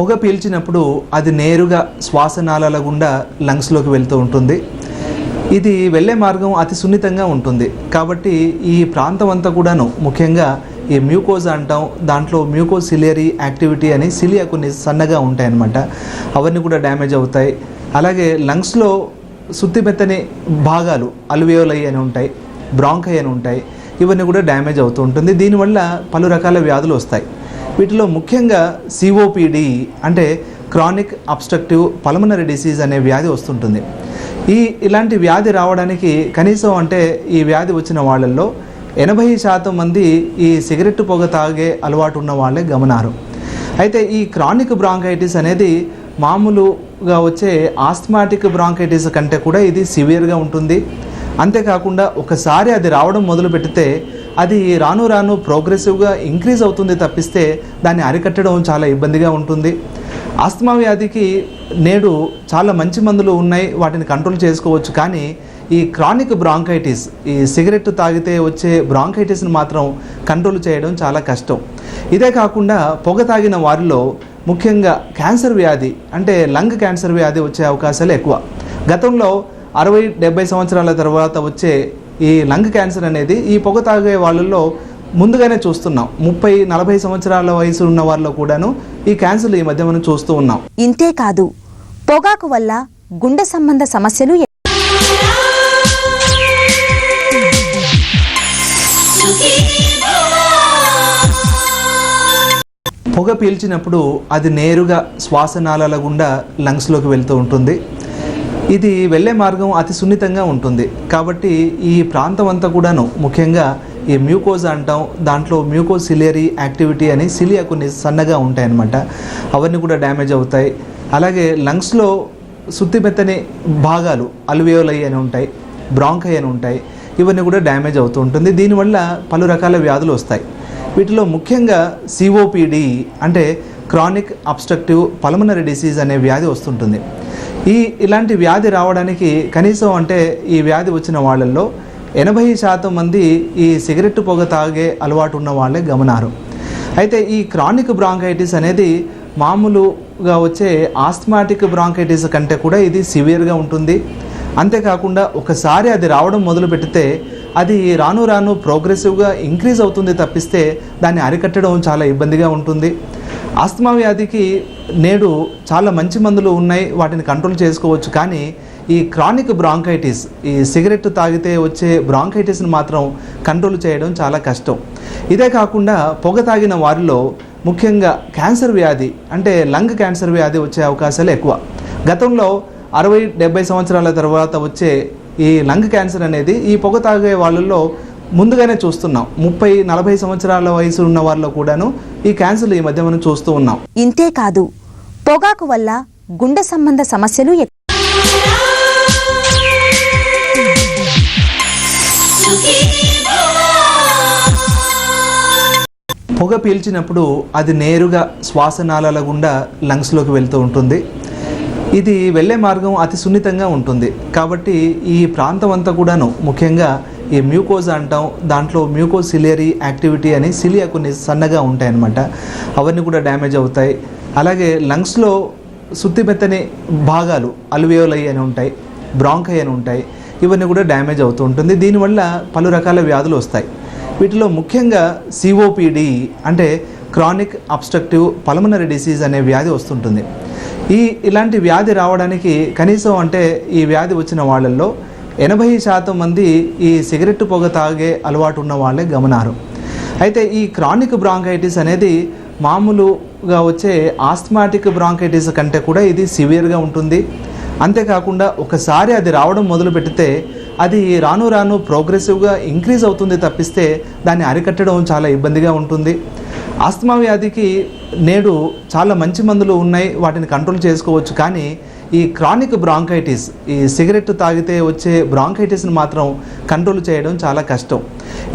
పొగ పీల్చినప్పుడు అది నేరుగా శ్వాసనాళాల గుండా లంగ్స్లోకి వెళ్తూ ఉంటుంది. ఇది వెళ్ళే మార్గం అతి సున్నితంగా ఉంటుంది. కాబట్టి ఈ ప్రాంతం అంతా కూడాను ముఖ్యంగా ఈ మ్యూకోజ్ అంటాం, దాంట్లో మ్యూకోసిలియరీ యాక్టివిటీ అని సిలియా కొన్ని సన్నగా ఉంటాయన్నమాట, అవన్నీ కూడా డ్యామేజ్ అవుతాయి. అలాగే లంగ్స్లో సుత్తిమెత్తని భాగాలు అల్వియోలై అని ఉంటాయి, బ్రాంకై అని ఉంటాయి, ఇవన్నీ కూడా డ్యామేజ్ అవుతూ ఉంటుంది. దీనివల్ల పలు రకాల వ్యాధులు వస్తాయి. వీటిలో ముఖ్యంగా సిఓపిడి అంటే క్రానిక్ అబ్స్ట్రక్టివ్ పల్మనరీ డిసీజ్ అనే వ్యాధి వస్తుంటుంది. ఇలాంటి వ్యాధి రావడానికి కనీసం ఈ వ్యాధి వచ్చిన వాళ్ళల్లో 80% మంది ఈ సిగరెట్ పొగ తాగే అలవాటు ఉన్న వాళ్ళే గమనార్హం. అయితే ఈ క్రానిక్ బ్రాంకైటిస్ అనేది మామూలుగా వచ్చే ఆస్మాటిక్ బ్రాంకైటిస్ కంటే కూడా ఇది సివియర్గా ఉంటుంది. అంతేకాకుండా ఒకసారి అది రావడం మొదలు పెడితే అది రాను రాను ప్రోగ్రెసివ్గా ఇంక్రీజ్ అవుతుంది తప్పిస్తే దాన్ని అరికట్టడం చాలా ఇబ్బందిగా ఉంటుంది. ఆస్తమా వ్యాధికి నేడు చాలా మంచి మందులు ఉన్నాయి, వాటిని కంట్రోల్ చేసుకోవచ్చు. కానీ ఈ క్రానిక్ బ్రాంకైటిస్, ఈ సిగరెట్ తాగితే వచ్చే బ్రాంకైటిస్ని మాత్రం కంట్రోల్ చేయడం చాలా కష్టం. ఇదే కాకుండా పొగ తాగిన వారిలో ముఖ్యంగా క్యాన్సర్ వ్యాధి అంటే లంగ్ క్యాన్సర్ వ్యాధి వచ్చే అవకాశాలు ఎక్కువ. గతంలో 60-70 సంవత్సరాల తర్వాత వచ్చే ఈ లంగ్ క్యాన్సర్ అనేది ఈ పొగ తాగే వాళ్ళల్లో ముందుగానే చూస్తున్నాం. 30-40 సంవత్సరాల వయసు ఉన్న వాళ్ళలో కూడాను ఈ క్యాన్సర్లు ఈ మధ్య మనం చూస్తూ ఉన్నాం. ఇంతే కాదు, పొగాకు వల్ల గుండె సంబంధ సమస్యలు పొగ పీల్చినప్పుడు అది నేరుగా శ్వాసనాళాల గుండా లంగ్స్లోకి వెళ్తూ ఉంటుంది. ఇది వెళ్ళే మార్గం అతి సున్నితంగా ఉంటుంది. కాబట్టి ఈ ప్రాంతం అంతా కూడాను ముఖ్యంగా ఈ మ్యూకోజ్ అంటాం, దాంట్లో మ్యూకోసిలియరీ యాక్టివిటీ అని సిలియా కొన్ని సన్నగా ఉంటాయన్నమాట, అవన్నీ కూడా డ్యామేజ్ అవుతాయి. అలాగే లంగ్స్లో సుత్తిమెత్తని భాగాలు అల్వియోలై అని ఉంటాయి, బ్రాంకై అని ఉంటాయి, ఇవన్నీ కూడా డ్యామేజ్ అవుతూ ఉంటుంది. దీనివల్ల పలు రకాల వ్యాధులు వస్తాయి. వీటిలో ముఖ్యంగా సిఓపిడి అంటే క్రానిక్ అబ్స్ట్రక్టివ్ పల్మనరీ డిసీజ్ అనే వ్యాధి వస్తుంటుంది. ఇలాంటి వ్యాధి రావడానికి కనీసం ఈ వ్యాధి వచ్చిన వాళ్ళల్లో 80% మంది ఈ సిగరెట్ పొగ తాగే అలవాటు ఉన్న వాళ్ళే గమనార్హం. అయితే ఈ క్రానిక్ బ్రాంకైటిస్ అనేది మామూలుగా వచ్చే ఆస్మాటిక్ బ్రాంకైటిస్ కంటే కూడా ఇది సివియర్గా ఉంటుంది. అంతేకాకుండా ఒకసారి అది రావడం మొదలు పెడితే అది రాను రాను ప్రోగ్రెసివ్గా ఇంక్రీజ్ అవుతుంది తప్పిస్తే దాన్ని అరికట్టడం చాలా ఇబ్బందిగా ఉంటుంది. ఆస్తమా వ్యాధికి నేడు చాలా మంచి మందులు ఉన్నాయి, వాటిని కంట్రోల్ చేసుకోవచ్చు. కానీ ఈ క్రానిక్ బ్రాంకైటిస్, ఈ సిగరెట్ తాగితే వచ్చే బ్రాంకైటిస్ని మాత్రం కంట్రోల్ చేయడం చాలా కష్టం. ఇదే కాకుండా పొగ తాగిన వారిలో ముఖ్యంగా క్యాన్సర్ వ్యాధి అంటే లంగ్ క్యాన్సర్ వ్యాధి వచ్చే అవకాశాలు ఎక్కువ. గతంలో 60-70 సంవత్సరాల తర్వాత వచ్చే ఈ లంగ్ క్యాన్సర్ అనేది ఈ పొగ తాగే వాళ్ళల్లో ముందుగానే చూస్తున్నాం. 30-40 సంవత్సరాల వయసు ఉన్న వాళ్ళలో కూడాను ఈ క్యాన్సర్లు ఈ మధ్య మనం చూస్తూ ఉన్నాం. ఇంతే కాదు, పొగాకు వల్ల గుండె సంబంధ సమస్యలు పొగ పీల్చినప్పుడు అది నేరుగా శ్వాసనాళాల గుండా లంగ్స్లోకి వెళ్తూ ఉంటుంది. ఇది వెళ్ళే మార్గం అతి సున్నితంగా ఉంటుంది. కాబట్టి ఈ ప్రాంతం అంతా కూడాను ముఖ్యంగా ఈ మ్యూకోజ్ అంటాం, దాంట్లో మ్యూకోసిలియరీ యాక్టివిటీ అని సిలియా కొన్ని సన్నగా ఉంటాయన్నమాట, అవన్నీ కూడా డ్యామేజ్ అవుతాయి. అలాగే లంగ్స్లో సుత్తిమెత్తని భాగాలు అల్వియోలై అని ఉంటాయి, బ్రాంకై అని ఉంటాయి, ఇవన్నీ కూడా డ్యామేజ్ అవుతూ ఉంటుంది. దీనివల్ల పలు రకాల వ్యాధులు వస్తాయి. వీటిలో ముఖ్యంగా సిఓపిడి అంటే క్రానిక్ అబ్స్ట్రక్టివ్ పల్మనరీ డిసీజ్ అనే వ్యాధి వస్తుంటుంది. ఇలాంటి వ్యాధి రావడానికి కనీసం ఈ వ్యాధి వచ్చిన వాళ్ళల్లో 80% మంది ఈ సిగరెట్ పొగ తాగే అలవాటు ఉన్న వాళ్ళే గమనార్హం. అయితే ఈ క్రానిక్ బ్రాంకైటిస్ అనేది మామూలుగా వచ్చే ఆస్మాటిక్ బ్రాంకైటిస్ కంటే కూడా ఇది సివియర్గా ఉంటుంది. అంతేకాకుండా ఒకసారి అది రావడం మొదలు పెడితే అది రాను రాను ప్రోగ్రెసివ్గా ఇంక్రీజ్ అవుతుంది తప్పిస్తే దాన్ని అరికట్టడం చాలా ఇబ్బందిగా ఉంటుంది. ఆస్తమా వ్యాధికి నేడు చాలా మంచి మందులు ఉన్నాయి, వాటిని కంట్రోల్ చేసుకోవచ్చు. కానీ ఈ క్రానిక్ బ్రాంకైటిస్, ఈ సిగరెట్ తాగితే వచ్చే బ్రాంకైటిస్ని మాత్రం కంట్రోల్ చేయడం చాలా కష్టం.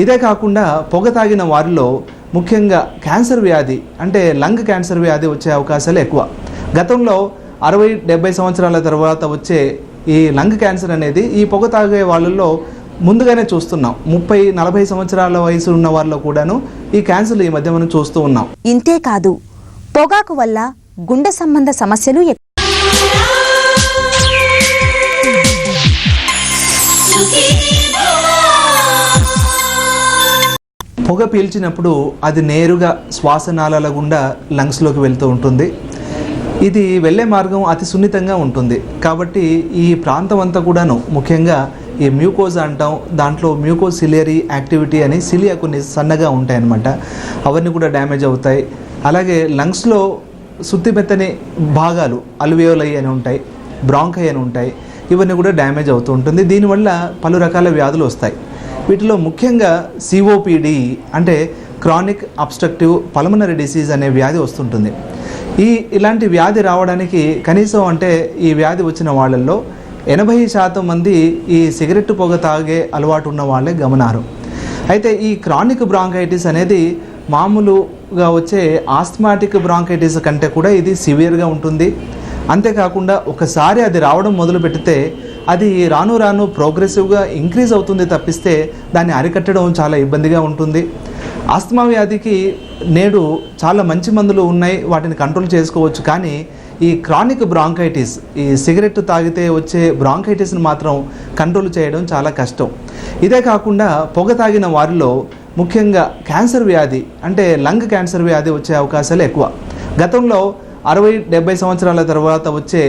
ఇదే కాకుండా పొగ తాగిన వారిలో ముఖ్యంగా క్యాన్సర్ వ్యాధి అంటే లంగ్ క్యాన్సర్ వ్యాధి వచ్చే అవకాశాలు ఎక్కువ. గతంలో 60-70 సంవత్సరాల తర్వాత వచ్చే ఈ లంగ్ క్యాన్సర్ అనేది ఈ పొగ తాగే వాళ్ళల్లో ముందుగానే చూస్తున్నాం. 30-40 సంవత్సరాల వయసు ఉన్న వాళ్ళలో కూడాను ఈ క్యాన్సర్లు ఈ మధ్య మనం చూస్తూ ఉన్నాం. ఇంతే కాదు, పొగాకు వల్ల గుండె సంబంధ సమస్యలు పొగ పీల్చినప్పుడు అది నేరుగా శ్వాసనాళాల గుండా లంగ్స్లోకి వెళ్తూ ఉంటుంది. ఇది వెళ్ళే మార్గం అతి సున్నితంగా ఉంటుంది. కాబట్టి ఈ ప్రాంతం అంతా కూడాను ముఖ్యంగా ఈ మ్యూకోజ్ అంటాం, దాంట్లో మ్యూకోసిలియరీ యాక్టివిటీ అని సిలియా కొన్ని సన్నగా ఉంటాయి అన్నమాట, అవన్నీ కూడా డ్యామేజ్ అవుతాయి. అలాగే లంగ్స్లో సుత్తిమెత్తని భాగాలు అల్వియోలై అని ఉంటాయి, బ్రాంకై అని ఉంటాయి, ఇవన్నీ కూడా డ్యామేజ్ అవుతూ ఉంటుంది. దీనివల్ల పలు రకాల వ్యాధులు వస్తాయి. వీటిలో ముఖ్యంగా సిఓపిడి అంటే క్రానిక్ అబ్స్ట్రక్టివ్ పల్మనరీ డిసీజ్ అనే వ్యాధి వస్తుంటుంది. ఇలాంటి వ్యాధి రావడానికి కనీసం అంటే ఈ వ్యాధి వచ్చిన వాళ్ళల్లో 80% మంది ఈ సిగరెట్ పొగ తాగే అలవాటు ఉన్న వాళ్ళే గమనారు. అయితే ఈ క్రానిక్ బ్రాంకైటిస్ అనేది మామూలుగా వచ్చే ఆస్మాటిక్ బ్రాంకైటిస్ కంటే కూడా ఇది సివియర్గా ఉంటుంది. అంతేకాకుండా ఒకసారి అది రావడం మొదలు పెడితే అది రాను రాను ప్రోగ్రెసివ్గా ఇంక్రీజ్ అవుతుంది తప్పిస్తే దాన్ని అరికట్టడం చాలా ఇబ్బందిగా ఉంటుంది. ఆస్తమా వ్యాధికి నేడు చాలా మంచి మందులు ఉన్నాయి, వాటిని కంట్రోల్ చేసుకోవచ్చు. కానీ ఈ క్రానిక్ బ్రాంకైటిస్, ఈ సిగరెట్ తాగితే వచ్చే బ్రాంకైటిస్ని మాత్రం కంట్రోల్ చేయడం చాలా కష్టం. ఇదే కాకుండా పొగ తాగిన వారిలో ముఖ్యంగా క్యాన్సర్ వ్యాధి అంటే లంగ్ క్యాన్సర్ వ్యాధి వచ్చే అవకాశాలు ఎక్కువ. గతంలో 60-70 సంవత్సరాల తర్వాత వచ్చే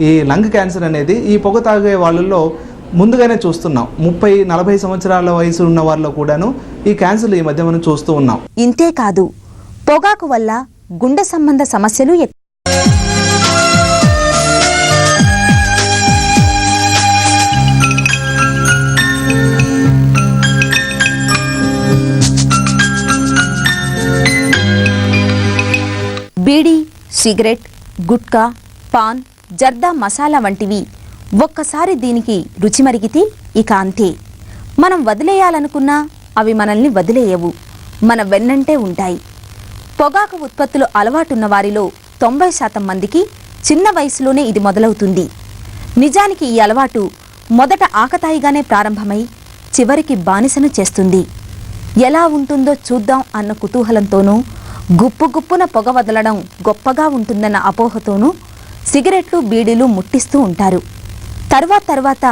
ఈ లంగ్ క్యాన్సర్ అనేది ఈ పొగ తాగే వాళ్ళల్లో ముందుగానే చూస్తున్నాం. 30-40 సంవత్సరాల వయసు ఉన్న వాళ్ళలో కూడాను ఈ క్యాన్సర్లు ఈ మధ్య మనం చూస్తూ ఉన్నాం. ఇంతేకాదు, పొగాకు వల్ల గుండె సంబంధ సమస్యలు బీడీ, సిగరెట్, గుట్కా, పాన్, జర్దా మసాలా వంటివి ఒక్కసారి దీనికి రుచి మరిగితే ఇక అంతే. మనం వదిలేయాలనుకున్నా అవి మనల్ని వదిలేయవు, మన వెన్నంటే ఉంటాయి. పొగాకు ఉత్పత్తులు అలవాటున్న వారిలో 90% మందికి చిన్న వయసులోనే ఇది మొదలవుతుంది. నిజానికి ఈ అలవాటు మొదట ఆకతాయిగానే ప్రారంభమై చివరికి బానిసను చేస్తుంది. ఎలా ఉంటుందో చూద్దాం అన్న కుతూహలంతోనూ, గుప్పున పొగ వదలడం గొప్పగా ఉంటుందన్న అపోహతోనూ సిగరెట్లు, బీడీలు ముట్టిస్తూ ఉంటారు. తర్వాత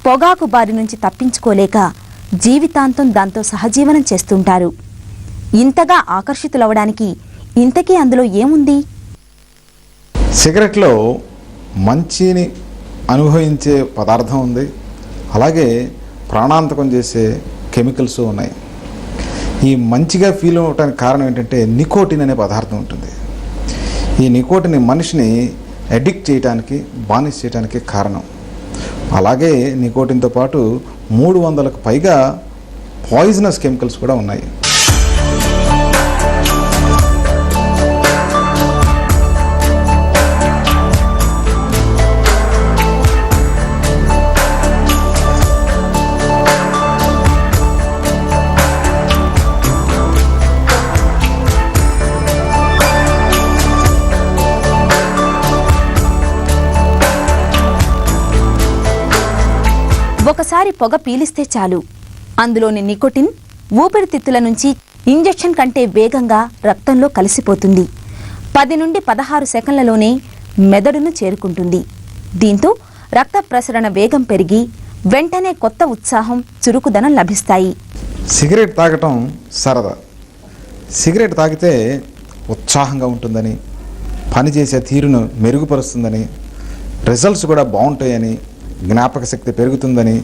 పొగాకు బారి నుంచి తప్పించుకోలేక జీవితాంతం దాంతో సహజీవనం చేస్తుంటారు. ఇంతగా ఆకర్షితులవడానికి ఇంతకీ అందులో ఏముంది? సిగరెట్లో మంచిని అనుభవించే పదార్థం ఉంది, అలాగే ప్రాణాంతకం చేసే కెమికల్స్ ఉన్నాయి. ఈ మంచిగా ఫీల్ అవ్వడానికి కారణం ఏంటంటే నికోటిన్ అనే పదార్థం ఉంటుంది. ఈ నికోటిన్ మనిషిని అడిక్ట్ చేయడానికి, బానిస చేయడానికి కారణం. అలాగే నికోటిన్తో పాటు 300కు పైగా పాయిజనస్ కెమికల్స్ కూడా ఉన్నాయి. ఒకసారి పొగ పీలిస్తే చాలు, అందులోని నికోటిన్ ఊపిరితిత్తుల నుంచి ఇంజెక్షన్ కంటే వేగంగా రక్తంలో కలిసిపోతుంది. 10 నుండి 16 సెకన్లలోనే మెదడును చేరుకుంటుంది. దీంతో రక్త ప్రసరణ వేగం పెరిగి వెంటనే కొత్త ఉత్సాహం, చురుకుదనం లభిస్తాయి. సిగరెట్ తాగటం సరదా. సిగరెట్ తాగితే ఉత్సాహంగా ఉంటుందని, పనిచేసే తీరును మెరుగుపరుస్తుందని, రిజల్ట్స్ కూడా బాగుంటాయని, జ్ఞాపక శక్తి పెరుగుతుందని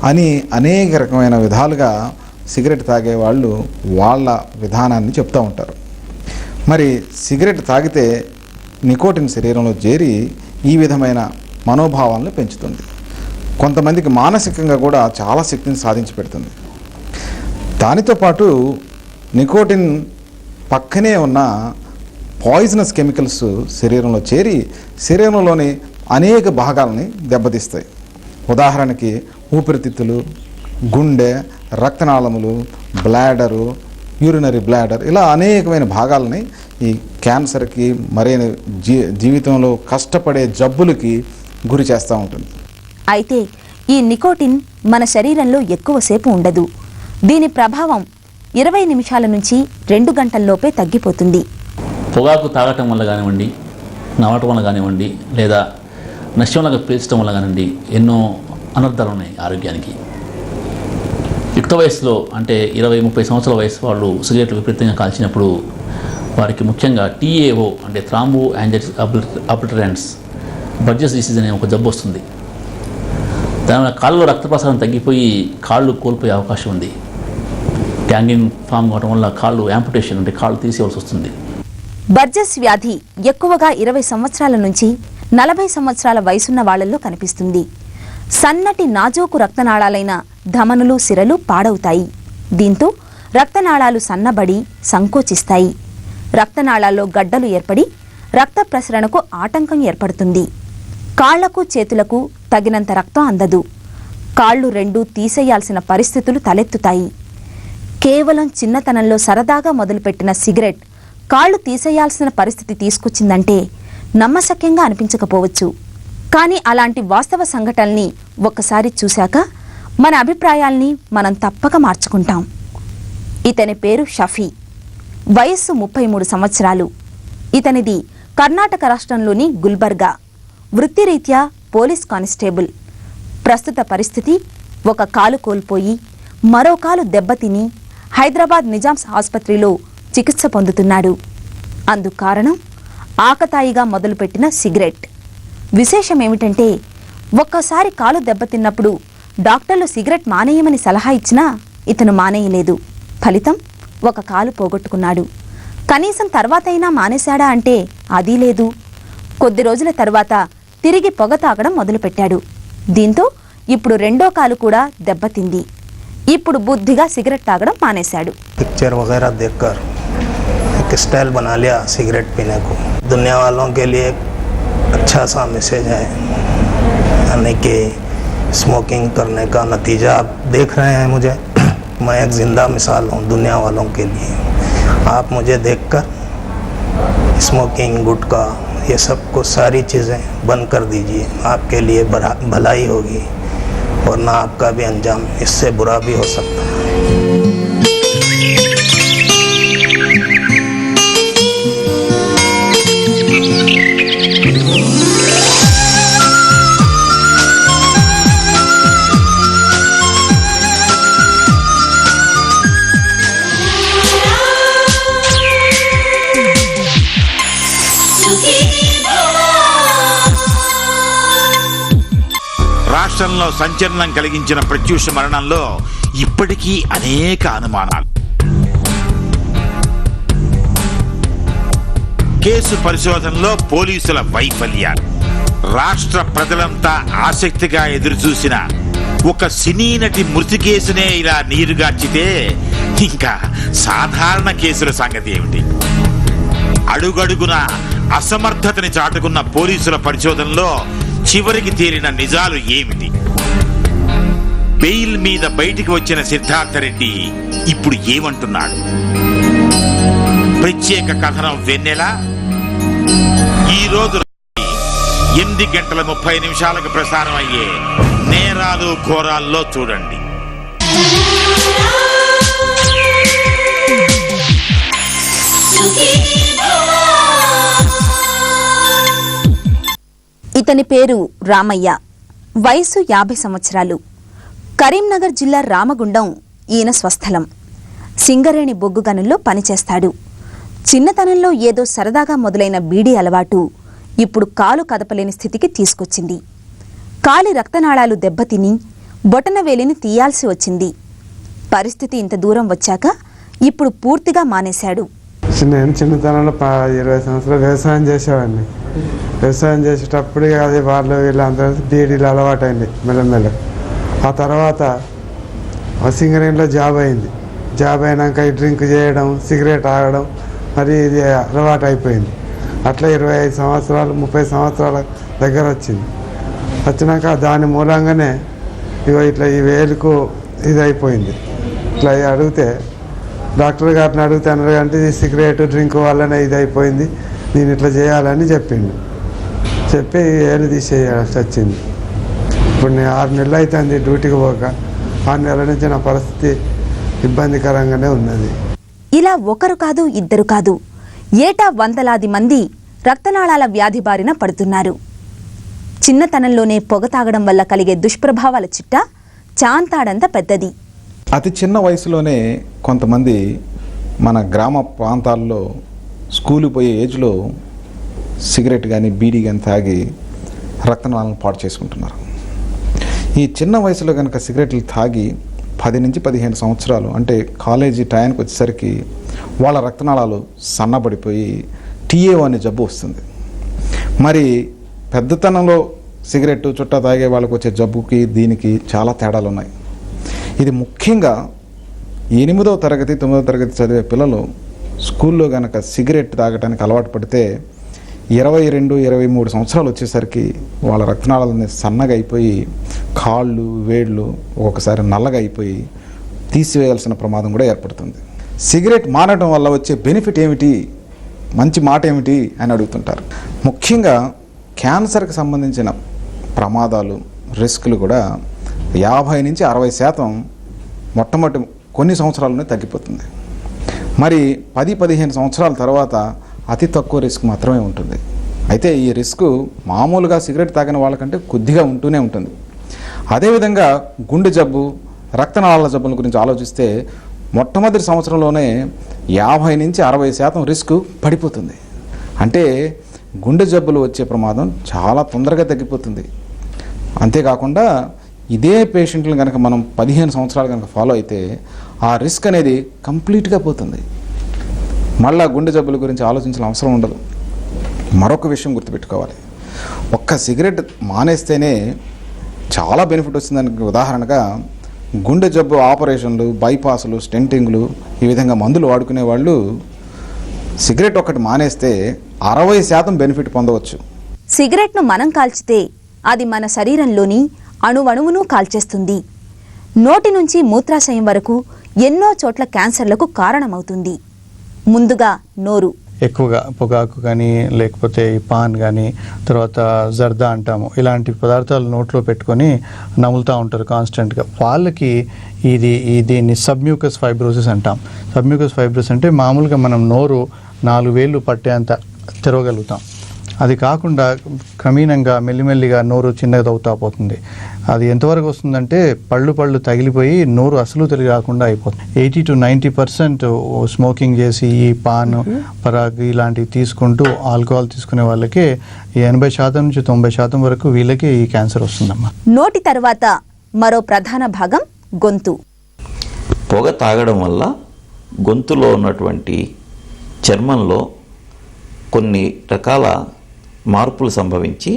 అని అనేక రకమైన విధాలుగా సిగరెట్ తాగే వాళ్ళు వాళ్ళ విధానాన్ని చెప్తూ ఉంటారు. మరి సిగరెట్ తాగితే నికోటిన్ శరీరంలో చేరి ఈ విధమైన మనోభావాలను పెంచుతుంది. కొంతమందికి మానసికంగా కూడా చాలా శక్తిని సాధించి పెడుతుంది. దానితో పాటు నికోటిన్ పక్కనే ఉన్న పాయిజనస్ కెమికల్స్ శరీరంలో చేరి శరీరంలోని అనేక భాగాలని దెబ్బతీస్తాయి. ఉదాహరణకి ఊపిరితిత్తులు, గుండె, రక్తనాళములు, బ్లాడరు, యూరినరీ బ్లాడర్, ఇలా అనేకమైన భాగాలని ఈ క్యాన్సర్కి, మరైన జీవితంలో కష్టపడే జబ్బులకి గురి చేస్తూ ఉంటుంది. అయితే ఈ నికోటిన్ మన శరీరంలో ఎక్కువసేపు ఉండదు. దీని ప్రభావం 20 నిమిషాల నుంచి 2 గంటల్లోపే తగ్గిపోతుంది. పొగాకు తాగటం వల్ల కానివ్వండి, నవటం వల్ల కానివ్వండి లేదా నశ్యంలాగా పీల్చడం వల్ల కానివ్వండి ఎన్నో అనర్థాలు ఉన్నాయి ఆరోగ్యానికి. యుక్త వయసులో అంటే 20-30 సంవత్సరాల వయసు వాళ్ళు సిగరెట్లు విపరీతంగా కాల్చినప్పుడు వారికి ముఖ్యంగా TAO అంటే థ్రాంబో యాంజైటిస్ అబ్లిటరెన్స్ బర్జెస్ డిసీజ్ అనే ఒక జబ్బు వస్తుంది. దానివల్ల కాళ్ళలో రక్త ప్రసారం తగ్గిపోయి కాళ్ళు కోల్పోయే అవకాశం ఉంది. గ్యాంగ్రీన్ ఫామ్ కావడం వల్ల కాళ్ళు యాంపుటేషన్ అంటే కాళ్ళు తీసేయవలసి వస్తుంది. బర్జెస్ వ్యాధి ఎక్కువగా 20 సంవత్సరాల నుంచి 40 సంవత్సరాల వయసున్న వాళ్లలో కనిపిస్తుంది. సన్నటి నాజూకు రక్తనాళాలైన ధమనులు సిరలు పాడవుతాయి. దీంతో రక్తనాళాలు సన్నబడి సంకోచిస్తాయి. రక్తనాళాల్లో గడ్డలు ఏర్పడి రక్త ప్రసరణకు ఆటంకం ఏర్పడుతుంది. కాళ్లకు చేతులకు తగినంత రక్తం అందదు. కాళ్ళు రెండూ తీసేయాల్సిన పరిస్థితులు తలెత్తుతాయి. కేవలం చిన్నతనంలో సరదాగా మొదలుపెట్టిన సిగరెట్ కాళ్ళు తీసేయాల్సిన పరిస్థితి తీసుకొచ్చిందంటే నమ్మశక్యంగా అనిపించకపోవచ్చు. కానీ అలాంటి వాస్తవ సంఘటనల్ని ఒక్కసారి చూశాక మన అభిప్రాయాల్ని మనం తప్పక మార్చుకుంటాం. ఇతని పేరు షఫీ. వయస్సు 33 సంవత్సరాలు. ఇతనిది కర్ణాటక రాష్ట్రంలోని గుల్బర్గా. వృత్తిరీత్యా పోలీస్ కానిస్టేబుల్. ప్రస్తుత పరిస్థితి ఒక కాలు కోల్పోయి మరో కాలు దెబ్బతిని హైదరాబాద్ నిజామ్స్ ఆసుపత్రిలో చికిత్స పొందుతున్నాడు. అందుకారణం ఆకతాయిగా మొదలుపెట్టిన సిగరెట్. విశేషమేమిటంటే ఒక్కసారి కాలు దెబ్బతిన్నప్పుడు డాక్టర్లు సిగరెట్ మానేయమని సలహా ఇచ్చినా ఇతను మానేయలేదు. ఫలితం ఒక కాలు పోగొట్టుకున్నాడు. కనీసం తర్వాతైనా మానేశాడా అంటే అదీ లేదు. కొద్ది రోజుల తర్వాత తిరిగి పొగ తాగడం మొదలుపెట్టాడు. దీంతో ఇప్పుడు రెండో కాలు కూడా దెబ్బతింది. ఇప్పుడు బుద్ధిగా సిగరెట్ తాగడం మానేశాడు. पिक्चर वगैरह देखकर एक स्टाइल बना लिया सिगरेट पीने को. दुनिया वालों के लिए अच्छा सा मैसेज है, यानी कि स्मोकिंग करने का नतीजा आप देख रहे हैं. मुझे मैं एक ज़िंदा मिसाल हूँ दुनिया वालों के लिए. आप मुझे देखकर स्मोकिंग, गुटखा, ये सब को सारी चीज़ें बंद कर दीजिए. आपके लिए भलाई होगी, वरना आपका भी अंजाम इससे बुरा भी हो सकता है. రాష్ట్రంలో సంచలనం కలిగించిన ప్రత్యూష మరణంలో ఇప్పటికీ అనేక అనుమానాలు. కేసు పరిశోధనలో పోలీసుల వైఫల్యాలు, రాష్ట్ర ప్రజలంతా ఆసక్తిగా ఎదురుచూసిన ఒక సినీ నటి మృతి కేసునే ఇలా నీరుగార్చితే ఇంకా సాధారణ కేసుల సంగతి ఏమిటి? అడుగడుగున అసమర్థతని చాటుకున్న పోలీసుల పరిశోధనలో చివరికి తేలిన నిజాలు ఏమిటి? బెయిల్ మీద బయటికి వచ్చిన సిద్ధార్థ రెడ్డి ఇప్పుడు ఏమంటున్నాడు? ప్రత్యేక కథనం వెన్నెల ఈ రోజు 8:30 ప్రసారం అయ్యే నేరాలు ఘోరాల్లో చూడండి. ఇతని పేరు రామయ్య. వయసు 50 సంవత్సరాలు. కరీంనగర్ జిల్లా రామగుండం ఈయన స్వస్థలం. సింగరేణి బొగ్గు గనుల్లో పనిచేస్తాడు. చిన్నతనంలో ఏదో సరదాగా మొదలైన బీడీ అలవాటు ఇప్పుడు కాలు కదపలేని స్థితికి తీసుకొచ్చింది. కాలి రక్తనాళాలు దెబ్బతిని బొటనవేలిని తీయాల్సి వచ్చింది. పరిస్థితి ఇంత దూరం వచ్చాక ఇప్పుడు పూర్తిగా మానేశాడు. నేను చిన్నతనంలో 20 సంవత్సరాలు వ్యవసాయం చేసేవాడిని. వ్యవసాయం చేసేటప్పుడు అది వాళ్ళు వీళ్ళందరూ బీడీలు అలవాటైంది మెల్లమెల్ల. ఆ తర్వాత సింగరేణిలో జాబ్ అయింది. జాబ్ అయినాక ఈ డ్రింక్ చేయడం, సిగరెట్ తాగడం మరి ఇది అలవాటు అయిపోయింది. అట్లా 25 సంవత్సరాలు 30 సంవత్సరాల దగ్గర వచ్చింది. వచ్చినాక దాని మూలంగానే ఇగో ఇట్లా ఈ వేలుకు ఇది అయిపోయింది. ఇట్లా అడిగితే డాక్టర్ గారిని అడిగితే అన్నారు అంటే ఇది సిగరెట్ డ్రింక్ వల్లనే ఇది అయిపోయింది, నేను ఇట్లా చేయాలని చెప్పిండు. చెప్పి ఏలు తీసేయాల్సి వచ్చింది. ఇప్పుడు నేను 6 నెలలు అవుతుంది డ్యూటీకి పోక. 6 నెలల నుంచి నా పరిస్థితి ఇబ్బందికరంగానే ఉన్నది. ఇలా ఒకరు కాదు, ఇద్దరు కాదు, ఏటా వందలాది మంది రక్తనాళాల వ్యాధి బారిన పడుతున్నారు. చిన్నతనంలోనే పొగ తాగడం వల్ల కలిగే దుష్ప్రభావాల చిట్టా చాంతాడంత పెద్దది. అతి చిన్న వయసులోనే కొంతమంది మన గ్రామ ప్రాంతాల్లో స్కూలు పోయే ఏజ్లో సిగరెట్ కానీ బీడీ కానీ తాగి రక్తనాళాలను పాడు చేసుకుంటున్నారు. ఈ చిన్న వయసులో కనుక సిగరెట్లు తాగి 10 నుంచి 15 సంవత్సరాలు అంటే కాలేజీ టైంకి వచ్చేసరికి వాళ్ళ రక్తనాళాలు సన్నబడిపోయి టీఏఓ అనే జబ్బు వస్తుంది. మరి పెద్దతనంలో సిగరెట్ చుట్టా తాగే వాళ్ళకు వచ్చే జబ్బుకి దీనికి చాలా తేడాలు ఉన్నాయి. ఇది ముఖ్యంగా 8వ తరగతి 9వ తరగతి చదివే పిల్లలు స్కూల్లో కనుక సిగరెట్ తాగడానికి అలవాటు పడితే 22-23 సంవత్సరాలు వచ్చేసరికి వాళ్ళ రక్తనాళాలని సన్నగా అయిపోయి కాళ్ళు వేళ్ళు ఒక్కొక్కసారి నల్లగా అయిపోయి తీసివేయాల్సిన ప్రమాదం కూడా ఏర్పడుతుంది. సిగరెట్ మానడం వల్ల వచ్చే బెనిఫిట్ ఏమిటి, మంచి మాట ఏమిటి అని అడుగుతుంటారు. ముఖ్యంగా క్యాన్సర్కి సంబంధించిన ప్రమాదాలు రిస్కులు కూడా 50 నుంచి 60% మొట్టమొదటి కొన్ని సంవత్సరాల్లోనే తగ్గిపోతుంది. మరి 10-15 సంవత్సరాల తర్వాత అతి తక్కువ రిస్క్ మాత్రమే ఉంటుంది. అయితే ఈ రిస్క్ మామూలుగా సిగరెట్ తాగిన వాళ్ళకంటే కొద్దిగా ఉంటూనే ఉంటుంది. అదేవిధంగా గుండె జబ్బు రక్తనాళాల జబ్బుల గురించి ఆలోచిస్తే మొట్టమొదటి సంవత్సరంలోనే 50 నుంచి 60% రిస్క్ పడిపోతుంది. అంటే గుండె జబ్బులు వచ్చే ప్రమాదం చాలా తొందరగా తగ్గిపోతుంది. అంతేకాకుండా ఇదే పేషెంట్లను కనుక మనం 15 సంవత్సరాలు కనుక ఫాలో అయితే ఆ రిస్క్ అనేది కంప్లీట్గా పోతుంది. మళ్ళా గుండె జబ్బుల గురించి ఆలోచించాల్సిన అవసరం ఉండదు. మరొక విషయం గుర్తుపెట్టుకోవాలి, ఒక్క సిగరెట్ మానేస్తేనే చాలా బెనిఫిట్ వస్తుందానికి ఉదాహరణగా గుండె జబ్బు ఆపరేషన్లు, బైపాస్లు, స్టెంటింగ్లు ఈ విధంగా మందులు వాడుకునే వాళ్ళు సిగరెట్ ఒక్కటి మానేస్తే 60% బెనిఫిట్ పొందవచ్చు. సిగరెట్ను మనం కాల్చితే అది మన శరీరంలోని అణువణువును కాల్చేస్తుంది. నోటి నుంచి మూత్రాశయం వరకు ఎన్నో చోట్ల క్యాన్సర్లకు కారణమవుతుంది. ముందుగా నోరు. ఎక్కువగా పొగాకు కానీ లేకపోతే ఈ పాన్ కానీ తర్వాత జర్దా అంటాము, ఇలాంటి పదార్థాలు నోట్లో పెట్టుకొని నములుతూ ఉంటారు కాన్స్టెంట్గా. వాళ్ళకి దీన్ని సబ్మ్యూకస్ ఫైబ్రోసిస్ అంటాం. సబ్మ్యూకస్ ఫైబ్రోసిస్ అంటే మామూలుగా మనం నోరు 4 వేళ్ళు పట్టేంత తెరవగలుగుతాం. అది కాకుండా క్రమీణంగా మెల్లిమెల్లిగా నోరు చిన్నగా అవుతా పోతుంది. అది ఎంతవరకు వస్తుందంటే పళ్ళు తగిలిపోయి నోరు అసలు తిరిగి రాకుండా అయిపోతుంది. 80 to 90% స్మోకింగ్ చేసి ఈ పాన్ పరాగ్ ఇలాంటివి తీసుకుంటూ ఆల్కహాల్ తీసుకునే వాళ్ళకి 80% నుంచి 90% వరకు వీళ్ళకి ఈ క్యాన్సర్ వస్తుందమ్మా. నోటి తర్వాత మరో ప్రధాన భాగం గొంతు. పొగ తాగడం వల్ల గొంతులో ఉన్నటువంటి చర్మంలో కొన్ని రకాల మార్పులు సంభవించి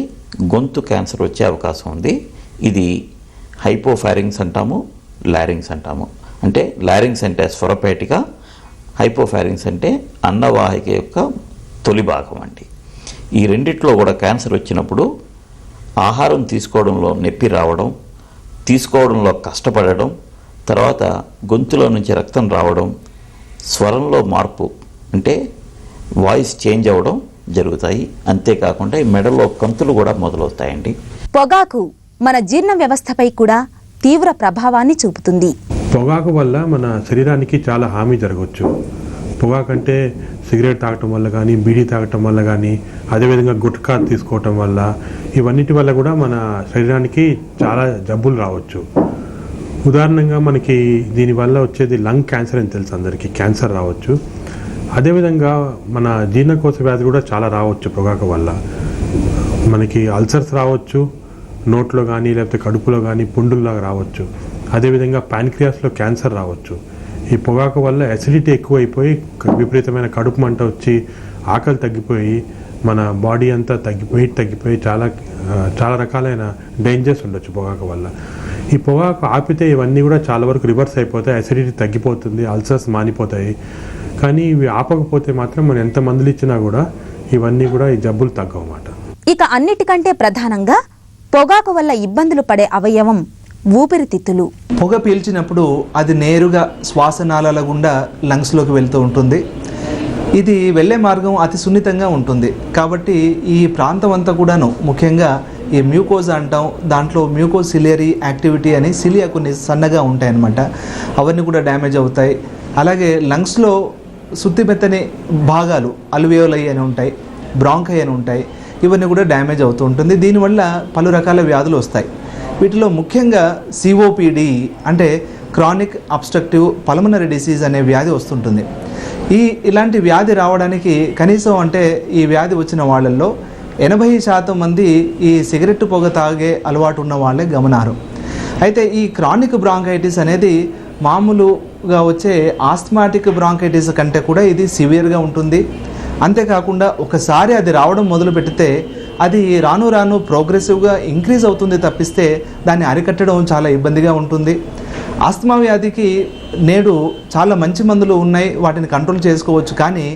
గొంతు క్యాన్సర్ వచ్చే అవకాశం ఉంది. ఇది హైపోఫారింగ్స్ అంటాము, లారింగ్స్ అంటాము. అంటే లారింగ్స్ అంటే స్వరపేటిక, హైపోఫారింగ్స్ అంటే అన్నవాహిక యొక్క తొలి భాగం అండి. ఈ రెండిట్లో కూడా క్యాన్సర్ వచ్చినప్పుడు ఆహారం తీసుకోవడంలో నొప్పి రావడం, తీసుకోవడంలో కష్టపడడం, తర్వాత గొంతులో నుంచి రక్తం రావడం, స్వరంలో మార్పు అంటే వాయిస్ చేంజ్ అవ్వడం జరుగుతాయి. అంతేకాకుండా ఈ మెడలో కంతులు కూడా మొదలవుతాయండి. పొగాకు మన జీర్ణ వ్యవస్థపై కూడా తీవ్ర ప్రభావాన్ని చూపుతుంది. పొగాకు వల్ల మన శరీరానికి చాలా హాని జరగవచ్చు. పొగాకు అంటే సిగరెట్ తాగటం వల్ల కానీ, బీడీ తాగటం వల్ల కానీ, అదేవిధంగా గుట్కా తీసుకోవటం వల్ల, ఇవన్నిటి వల్ల కూడా మన శరీరానికి చాలా జబ్బులు రావచ్చు. ఉదాహరణంగా మనకి దీనివల్ల వచ్చేది లంగ్ క్యాన్సర్ అని తెలుసు అందరికీ, క్యాన్సర్ రావచ్చు. అదేవిధంగా మన జీర్ణకోశ వ్యాధి కూడా చాలా రావచ్చు పొగాకు వల్ల. మనకి అల్సర్స్ రావచ్చు, నోట్లో కానీ లేకపోతే కడుపులో కానీ పుండుల్లాగా రావచ్చు. అదేవిధంగా ప్యాన్క్రియాస్లో క్యాన్సర్ రావచ్చు. ఈ పొగాకు వల్ల అసిడిటీ ఎక్కువైపోయి విపరీతమైన కడుపు మంట వచ్చి ఆకలి తగ్గిపోయి మన బాడీ అంతా తగ్గిపోయి చాలా రకాలైన డేంజర్స్ ఉండొచ్చు పొగాకు వల్ల. ఈ పొగాకు ఆపితే ఇవన్నీ కూడా చాలా వరకు రివర్స్ అయిపోతాయి, అసిడిటీ తగ్గిపోతుంది, అల్సర్స్ మానిపోతాయి. కానీ ఇవి ఆపకపోతే మాత్రం మనం ఎంత మందులు ఇచ్చినా కూడా ఇవన్నీ కూడా ఈ జబ్బులు తగ్గవన్నమాట. ఇక అన్నిటికంటే ప్రధానంగా పొగాకు వల్ల ఇబ్బందులు పడే అవయవం ఊపిరితిత్తులు. పొగ పీల్చినప్పుడు అది నేరుగా శ్వాసనాళాల గుండా లంగ్స్లోకి వెళ్తూ ఉంటుంది. ఇది వెళ్ళే మార్గం అతి సున్నితంగా ఉంటుంది. కాబట్టి ఈ ప్రాంతం అంతా కూడాను ముఖ్యంగా ఈ మ్యూకోజ్ అంటాం, దాంట్లో మ్యూకోజ్ సిలియరీ యాక్టివిటీ అని సిలియా కొన్ని సన్నగా ఉంటాయన్నమాట, అవన్నీ కూడా డ్యామేజ్ అవుతాయి. అలాగే లంగ్స్లో సుత్తిమెత్తని భాగాలు అల్వియోలై అని ఉంటాయి, బ్రాంకై అని ఉంటాయి, ఇవన్నీ కూడా డ్యామేజ్ అవుతూ ఉంటుంది. దీనివల్ల పలు రకాల వ్యాధులు వస్తాయి. వీటిలో ముఖ్యంగా COPD అంటే క్రానిక్ అబ్స్ట్రక్టివ్ పల్మనరీ డిసీజ్ అనే వ్యాధి వస్తుంటుంది. ఇలాంటి వ్యాధి రావడానికి కనీసం అంటే ఈ వ్యాధి వచ్చిన వాళ్ళల్లో 80% మంది ఈ సిగరెట్ పొగ తాగే అలవాటు ఉన్న వాళ్ళే గమనార్హం. అయితే ఈ క్రానిక్ బ్రాంకైటిస్ అనేది మామూలుగా వచ్చే ఆస్మాటిక్ బ్రాంకైటిస్ కంటే కూడా ఇది సివియర్గా ఉంటుంది. అంతేకాకుండా ఒకసారి అది రావడం మొదలు పెడితే అది రాను రాను ప్రోగ్రెసివ్గా ఇంక్రీజ్ అవుతుంది తప్పిస్తే దాన్ని అరికట్టడం చాలా ఇబ్బందిగా ఉంటుంది. ఆస్తమా వ్యాధికి నేడు చాలా మంచి మందులు ఉన్నాయి, వాటిని కంట్రోల్ చేసుకోవచ్చు. కానీ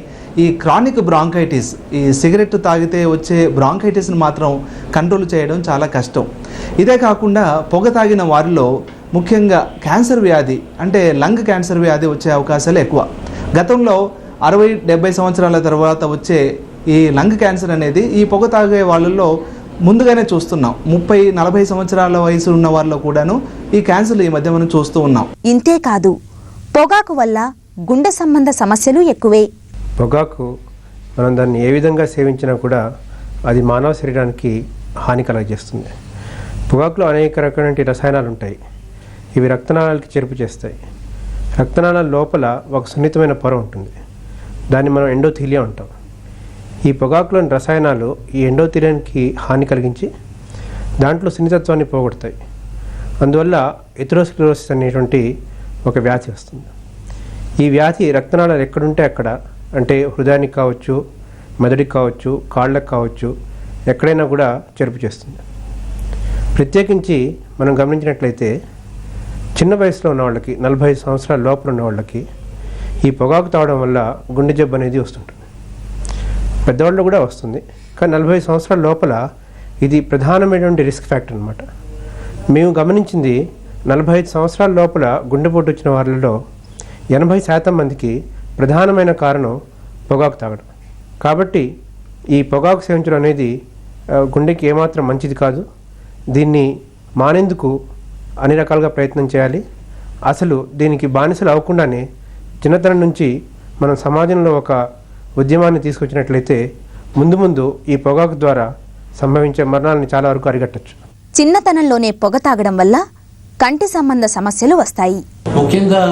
ఈ క్రానిక్ బ్రాంకైటిస్, ఈ సిగరెట్ తాగితే వచ్చే బ్రాంకైటిస్ని మాత్రం కంట్రోల్ చేయడం చాలా కష్టం. ఇదే కాకుండా పొగ తాగిన వారిలో ముఖ్యంగా క్యాన్సర్ వ్యాధి అంటే లంగ్ క్యాన్సర్ వ్యాధి వచ్చే అవకాశాలు ఎక్కువ. గతంలో 60-70 సంవత్సరాల తర్వాత వచ్చే ఈ లంగ్ క్యాన్సర్ అనేది ఈ పొగ తాగే వాళ్ళల్లో ముందుగానే చూస్తున్నాం. 30-40 సంవత్సరాల వయసు ఉన్న వాళ్ళలో కూడాను ఈ క్యాన్సర్లు ఈ మధ్య మనం చూస్తూ ఉన్నాం. ఇంతే కాదు, పొగాకు వల్ల గుండె సంబంధ సమస్యలు ఎక్కువే. పొగాకు మనం దాన్ని ఏ విధంగా సేవించినా కూడా అది మానవ శరీరానికి హాని కలగజేస్తుంది. పొగాకులో అనేక రకాల రసాయనాలు ఉంటాయి. ఇవి రక్తనాళాలకి చెరుపు చేస్తాయి. రక్తనాళాల లోపల ఒక సున్నితమైన పొర ఉంటుంది, దాన్ని మనం ఎండోథీలియా అంటాం. ఈ పొగాకులోని రసాయనాలు ఈ ఎండోథీలియానికి హాని కలిగించి దాంట్లో సున్నితత్వాన్ని పోగొడతాయి. అందువల్ల ఎథెరోస్క్లెరోసిస్ అనేటువంటి ఒక వ్యాధి వస్తుంది. ఈ వ్యాధి రక్తనాళాలు ఎక్కడుంటే అక్కడ, అంటే హృదయానికి కావచ్చు, మెదడుకి కావచ్చు, కాళ్ళకు కావచ్చు, ఎక్కడైనా కూడా చెరుపు చేస్తుంది. ప్రత్యేకించి మనం గమనించినట్లయితే చిన్న వయసులో ఉన్న వాళ్ళకి, 45 సంవత్సరాల లోపల ఉన్న వాళ్ళకి ఈ పొగాకు తాగడం వల్ల గుండె జబ్బు అనేది వస్తుంటుంది. పెద్దవాళ్ళు కూడా వస్తుంది, కానీ 45 సంవత్సరాల లోపల ఇది ప్రధానమైనటువంటి రిస్క్ ఫ్యాక్టర్ అనమాట. మేము గమనించింది 45 సంవత్సరాల లోపల గుండెపోటు వచ్చిన వాళ్ళలో 80% మందికి ప్రధానమైన కారణం పొగాకు తాగడం. కాబట్టి ఈ పొగాకు సేవించడం అనేది గుండెకి ఏమాత్రం మంచిది కాదు. దీన్ని మానేందుకు అన్ని రకాలుగా ప్రయత్నం చేయాలి. అసలు దీనికి బానిసలు అవ్వకుండానే చిన్నతనం నుంచి మనం సమాజంలో ఒక ఉద్యమాన్ని తీసుకొచ్చినట్లయితే ముందు ముందు ఈ పొగాకు ద్వారా సంభవించే మరణాలను చాలా వరకు అరికట్టచ్చు. చిన్నతనంలోనే పొగ తాగడం వల్ల కంటి సంబంధ సమస్యలు వస్తాయి. ముఖ్యంగా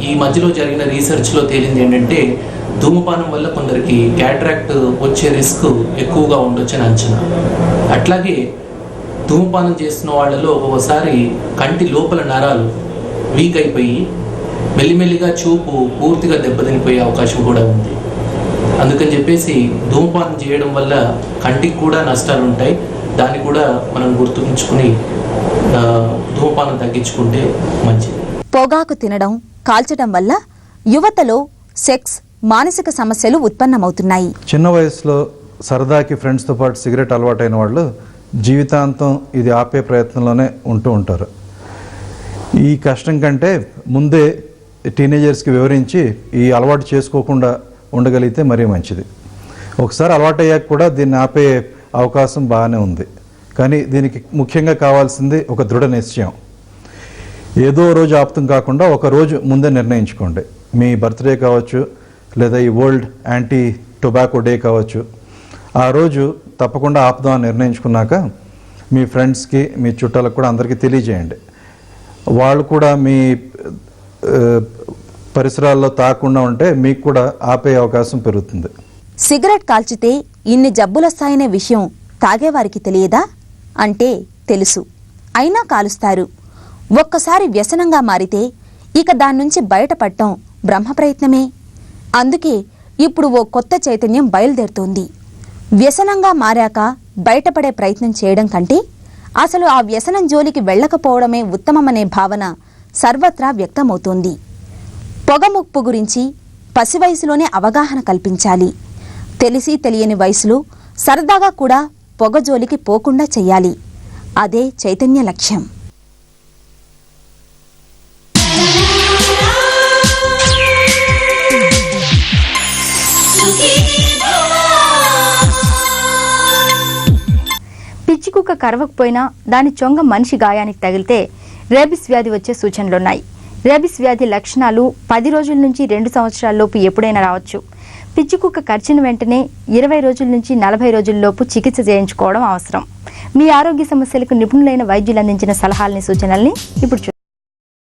ఈ మధ్యలో జరిగిన రీసెర్చ్లో తేలింది ఏంటంటే ధూమపానం వల్ల కొందరికి క్యాట్రాక్ట్ వచ్చే రిస్క్ ఎక్కువగా ఉండొచ్చని అంచనా. అట్లాగే ధూమపానం చేస్తున్న వాళ్ళలో ఒక్కొక్కసారి కంటి లోపల నరాలు వీక్ అయిపోయి మెల్లిమెల్లిగా చూపు పూర్తిగా దెబ్బతినిపోయే అవకాశం కూడా ఉంది. అందుకని చెప్పేసి ధూమపానం చేయడం వల్ల కంటికి కూడా నష్టాలు ఉంటాయి. దాన్ని కూడా మనం గుర్తుంచుకుని ధూమపానం తగ్గించుకుంటే మంచిది. పొగాకు తినడం, కాల్చడం వల్ల యువతలో సెక్స్, మానసిక సమస్యలు ఉత్పన్నమవుతున్నాయి. చిన్న వయసులో సరదాకి ఫ్రెండ్స్తో పాటు సిగరెట్ అలవాటైన వాళ్ళు జీవితాంతం ఇది ఆపే ప్రయత్నంలోనే ఉంటూ ఉంటారు. ఈ కష్టం కంటే ముందే టీనేజర్స్కి వివరించి ఈ అలవాటు చేసుకోకుండా ఉండగలిగితే మరీ మంచిది. ఒకసారి అలవాటు అయ్యాక కూడా దీన్ని ఆపే అవకాశం బాగానే ఉంది. కానీ దీనికి ముఖ్యంగా కావాల్సింది ఒక దృఢ నిశ్చయం. ఏదో రోజు ఆపుతం కాకుండా ఒక రోజు ముందే నిర్ణయించుకోండి. మీ బర్త్డే కావచ్చు, లేదా ఈ వరల్డ్ యాంటీ టొబాకో డే కావచ్చు, ఆ రోజు తప్పకుండా ఆపుదాం అని నిర్ణయించుకున్నాక మీ ఫ్రెండ్స్కి, మీ చుట్టాలకు కూడా అందరికీ తెలియజేయండి. వాళ్ళు కూడా మీ పరిసరాల్లో తాకుండా ఉంటే మీకు కూడా ఆపే అవకాశం పెరుగుతుంది. సిగరెట్ కాల్చితే ఇన్ని జబ్బులొస్తాయనే విషయం తాగేవారికి తెలియదా? అంటే తెలుసు, అయినా కాలుస్తారు. ఒక్కసారి వ్యసనంగా మారితే ఇక దాన్నుంచి బయటపడటం బ్రహ్మప్రయత్నమే. అందుకే ఇప్పుడు ఓ కొత్త చైతన్యం బయలుదేరుతోంది. వ్యసనంగా మారాక బయటపడే ప్రయత్నం చేయడం కంటే అసలు ఆ వ్యసనం జోలికి వెళ్లకపోవడమే ఉత్తమమనే భావన సర్వత్రా వ్యక్తమవుతోంది. పొగముప్పు గురించి పసి వయసులోనే అవగాహన కల్పించాలి. తెలిసి తెలియని వయసులో సరదాగా కూడా పొగ జోలికి పోకుండా చెయ్యాలి. అదే చైతన్య లక్ష్యం. పిచ్చి కుక్క కరవకపోయినా దాని చొంగ మనిషి గాయానికి తగిలితే రేబిస్ వ్యాధి వచ్చే సూచనలున్నాయి. రేబిస్ వ్యాధి లక్షణాలు 10 రోజుల నుంచి 2 సంవత్సరాల్లోపు ఎప్పుడైనా రావచ్చు. పిచ్చి కుక్క కరిచిన వెంటనే 20 రోజుల నుంచి 40 రోజుల్లోపు చికిత్స చేయించుకోవడం అవసరం. మీ ఆరోగ్య సమస్యలకు నిపుణులైన వైద్యులు అందించిన సలహాలని, సూచనల్ని ఇప్పుడు